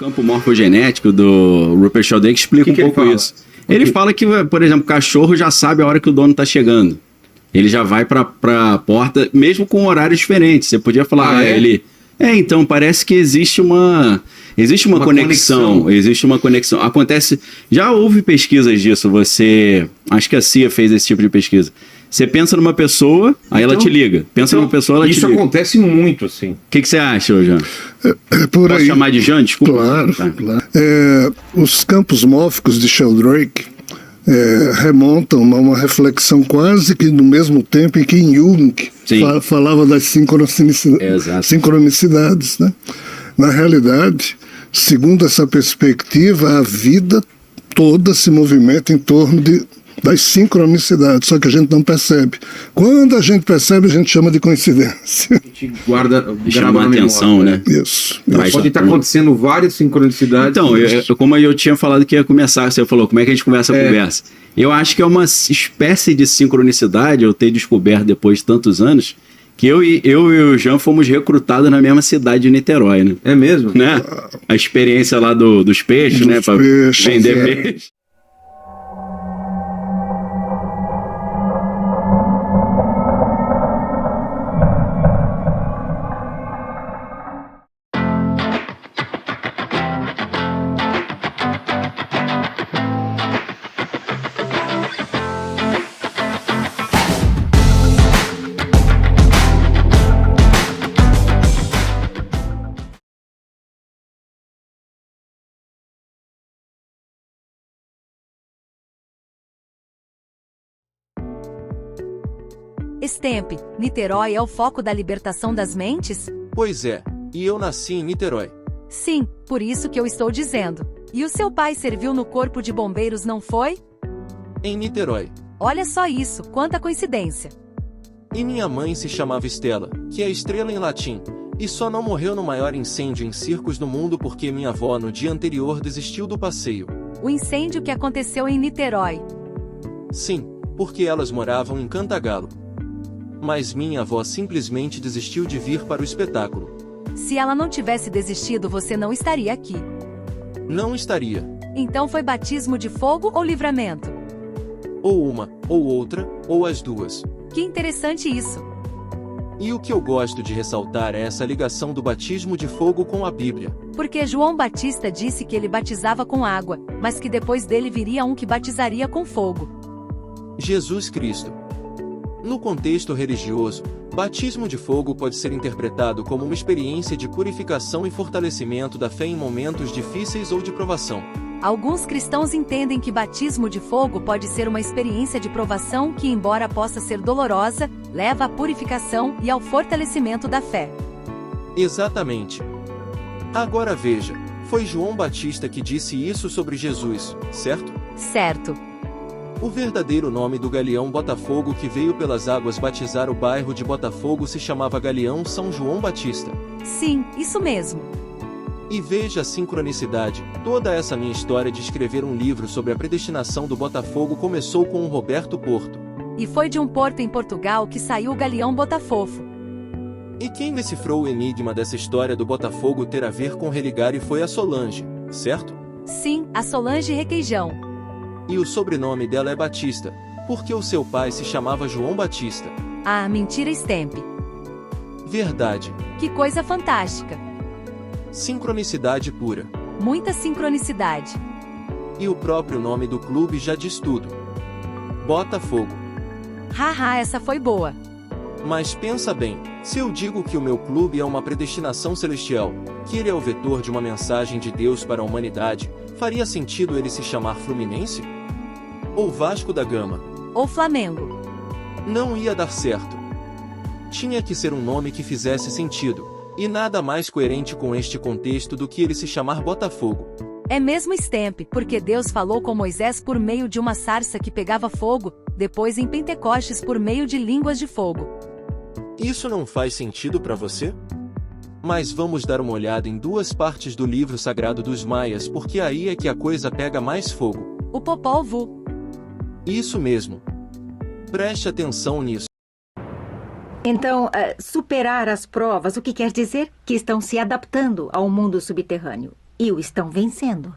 campo morfogenético do Rupert Sheldrake explica um pouco isso. Ele fala que, por exemplo, o cachorro já sabe a hora que o dono está chegando. Ele já vai para a porta, mesmo com horários diferentes. Você podia falar, ele... então, parece que existe uma conexão. Existe uma conexão. Acontece... Já houve pesquisas disso. Acho que a CIA fez esse tipo de pesquisa. Você pensa numa pessoa, aí ela te liga. Pensa numa pessoa, ela te liga. Isso acontece muito, assim. O que você acha, Jean? Posso chamar de Jean? Desculpa. Claro, claro. Os campos mórficos de Sheldrake remontam a uma reflexão quase que no mesmo tempo em que Jung falava das sincronicidades. Né? Na realidade, segundo essa perspectiva, a vida toda se movimenta em torno das sincronicidades, só que a gente não percebe. Quando a gente percebe, a gente chama de coincidência. A gente grava na atenção, né? Isso. Pode estar acontecendo várias sincronicidades. Então, como eu tinha falado que ia começar, você falou, como é que a gente começa a conversa? Eu acho que é uma espécie de sincronicidade, eu ter descoberto depois de tantos anos, que eu e o Jean fomos recrutados na mesma cidade de Niterói, né? É mesmo? Né? A experiência lá dos peixes, né? Para vender peixe. Stemp, Niterói é o foco da libertação das mentes? Pois é, e eu nasci em Niterói. Sim, por isso que eu estou dizendo. E o seu pai serviu no corpo de bombeiros, não foi? Em Niterói. Olha só isso, quanta coincidência. E minha mãe se chamava Estela, que é estrela em latim, e só não morreu no maior incêndio em circos do mundo porque minha avó no dia anterior desistiu do passeio. O incêndio que aconteceu em Niterói. Sim, porque elas moravam em Cantagalo. Mas minha avó simplesmente desistiu de vir para o espetáculo. Se ela não tivesse desistido, você não estaria aqui. Não estaria. Então foi batismo de fogo ou livramento? Ou uma, ou outra, ou as duas. Que interessante isso. E o que eu gosto de ressaltar é essa ligação do batismo de fogo com a Bíblia. Porque João Batista disse que ele batizava com água, mas que depois dele viria um que batizaria com fogo. Jesus Cristo. No contexto religioso, batismo de fogo pode ser interpretado como uma experiência de purificação e fortalecimento da fé em momentos difíceis ou de provação. Alguns cristãos entendem que batismo de fogo pode ser uma experiência de provação que, embora possa ser dolorosa, leva à purificação e ao fortalecimento da fé. Exatamente. Agora veja, foi João Batista que disse isso sobre Jesus, certo? Certo. O verdadeiro nome do galeão Botafogo que veio pelas águas batizar o bairro de Botafogo se chamava Galeão São João Batista. Sim, isso mesmo. E veja a sincronicidade, toda essa minha história de escrever um livro sobre a predestinação do Botafogo começou com o Roberto Porto. E foi de um porto em Portugal que saiu o Galeão Botafofo. E quem decifrou o enigma dessa história do Botafogo ter a ver com Religare foi a Solange, certo? Sim, a Solange Requeijão. E o sobrenome dela é Batista, porque o seu pai se chamava João Batista. Ah, mentira Stemp. Verdade. Que coisa fantástica. Sincronicidade pura. Muita sincronicidade. E o próprio nome do clube já diz tudo. Botafogo. Haha, essa foi boa. Mas pensa bem, se eu digo que o meu clube é uma predestinação celestial, que ele é o vetor de uma mensagem de Deus para a humanidade, faria sentido ele se chamar Fluminense? Ou Vasco da Gama? Ou Flamengo? Não ia dar certo. Tinha que ser um nome que fizesse sentido, e nada mais coerente com este contexto do que ele se chamar Botafogo. É mesmo Stemp, porque Deus falou com Moisés por meio de uma sarça que pegava fogo, depois em Pentecostes por meio de línguas de fogo. Isso não faz sentido para você? Mas vamos dar uma olhada em duas partes do livro sagrado dos Maias porque aí é que a coisa pega mais fogo. O Popol Vuh. Isso mesmo. Preste atenção nisso. Então, superar as provas, o que quer dizer? Que estão se adaptando ao mundo subterrâneo. E o estão vencendo.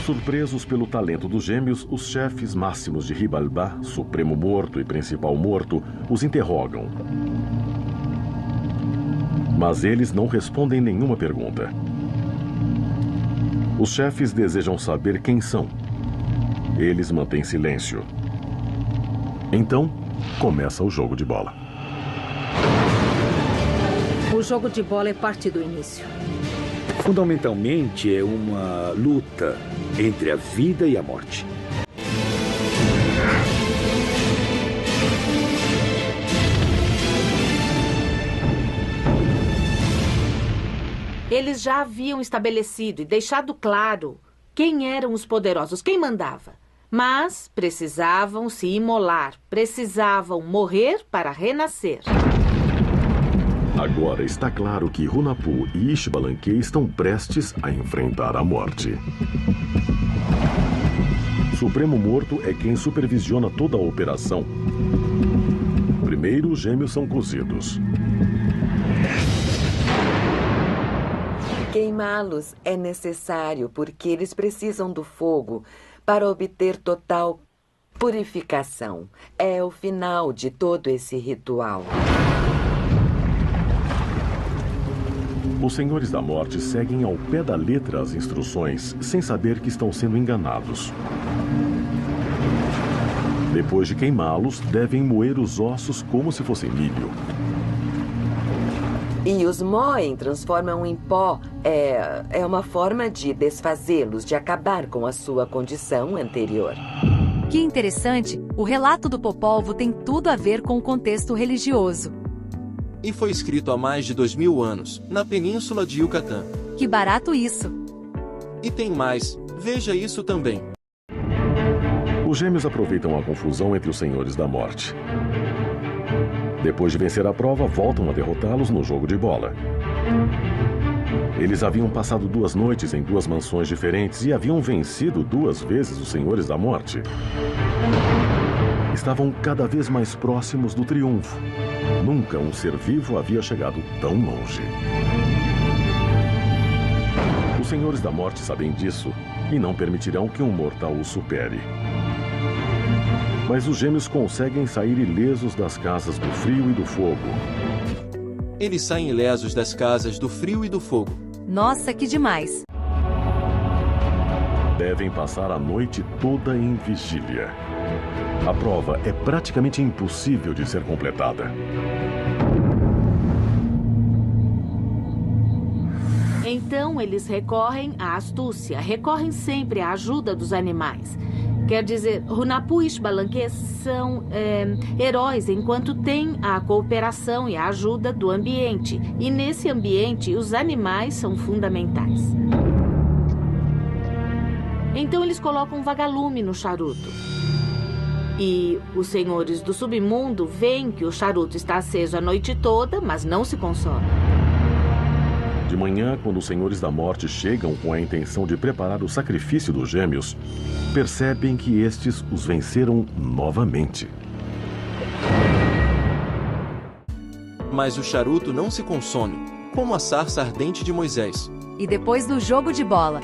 Surpresos pelo talento dos gêmeos, os chefes máximos de Xibalbá, Supremo Morto e Principal Morto, os interrogam. Mas eles não respondem nenhuma pergunta. Os chefes desejam saber quem são. Eles mantêm silêncio. Então, começa o jogo de bola. O jogo de bola é parte do início. Fundamentalmente, é uma luta entre a vida e a morte. Eles já haviam estabelecido e deixado claro quem eram os poderosos, quem mandava. Mas precisavam se imolar, precisavam morrer para renascer. Agora está claro que Hunahpu e Ishbalanque estão prestes a enfrentar a morte. Supremo Morto é quem supervisiona toda a operação. Primeiro, os gêmeos são cozidos. Queimá-los é necessário porque eles precisam do fogo para obter total purificação. É o final de todo esse ritual. Os Senhores da Morte seguem ao pé da letra as instruções, sem saber que estão sendo enganados. Depois de queimá-los, devem moer os ossos como se fossem milho. E os moem, transformam em pó. É uma forma de desfazê-los, de acabar com a sua condição anterior. Que interessante, o relato do Popolvo tem tudo a ver com o contexto religioso. E foi escrito há mais de 2000 anos, na península de Yucatán. Que barato isso! E tem mais, veja isso também. Os gêmeos aproveitam a confusão entre os Senhores da Morte. Depois de vencer a prova, voltam a derrotá-los no jogo de bola. Eles haviam passado 2 noites em 2 mansões diferentes e haviam vencido 2 vezes os Senhores da Morte. Estavam cada vez mais próximos do triunfo. Nunca um ser vivo havia chegado tão longe. Os Senhores da Morte sabem disso e não permitirão que um mortal os supere. Mas os gêmeos conseguem sair ilesos das casas do frio e do fogo. Eles saem ilesos das casas do frio e do fogo. Nossa, que demais! Devem passar a noite toda em vigília. A prova é praticamente impossível de ser completada. Então eles recorrem à astúcia, recorrem sempre à ajuda dos animais. Quer dizer, Hunahpu e Ishbalanque são heróis enquanto têm a cooperação e a ajuda do ambiente. E nesse ambiente, os animais são fundamentais. Então eles colocam um vagalume no charuto. E os senhores do submundo veem que o charuto está aceso a noite toda, mas não se consome. De manhã, quando os Senhores da Morte chegam com a intenção de preparar o sacrifício dos gêmeos, percebem que estes os venceram novamente. Mas o charuto não se consome, como a sarça ardente de Moisés. E depois do jogo de bola?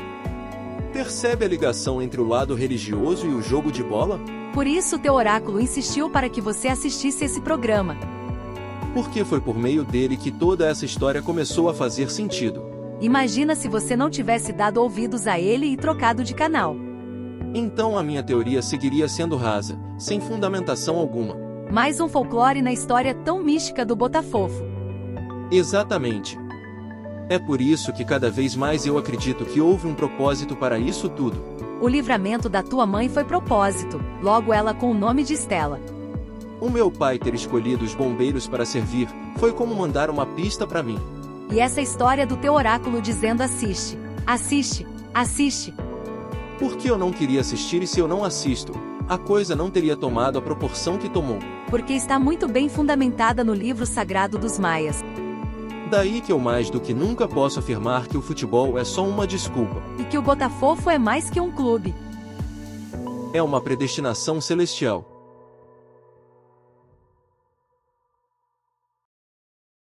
Percebe a ligação entre o lado religioso e o jogo de bola? Por isso teu oráculo insistiu para que você assistisse esse programa. Porque foi por meio dele que toda essa história começou a fazer sentido. Imagina se você não tivesse dado ouvidos a ele e trocado de canal. Então a minha teoria seguiria sendo rasa, sem fundamentação alguma. Mais um folclore na história tão mística do Botafofo. Exatamente. É por isso que cada vez mais eu acredito que houve um propósito para isso tudo. O livramento da tua mãe foi propósito, logo ela com o nome de Estela. O meu pai ter escolhido os bombeiros para servir foi como mandar uma pista para mim. E essa história do teu oráculo dizendo assiste, assiste, assiste. Por que eu não queria assistir e se eu não assisto, a coisa não teria tomado a proporção que tomou? Porque está muito bem fundamentada no livro sagrado dos maias. Daí que eu mais do que nunca posso afirmar que o futebol é só uma desculpa. E que o Botafofo é mais que um clube. É uma predestinação celestial.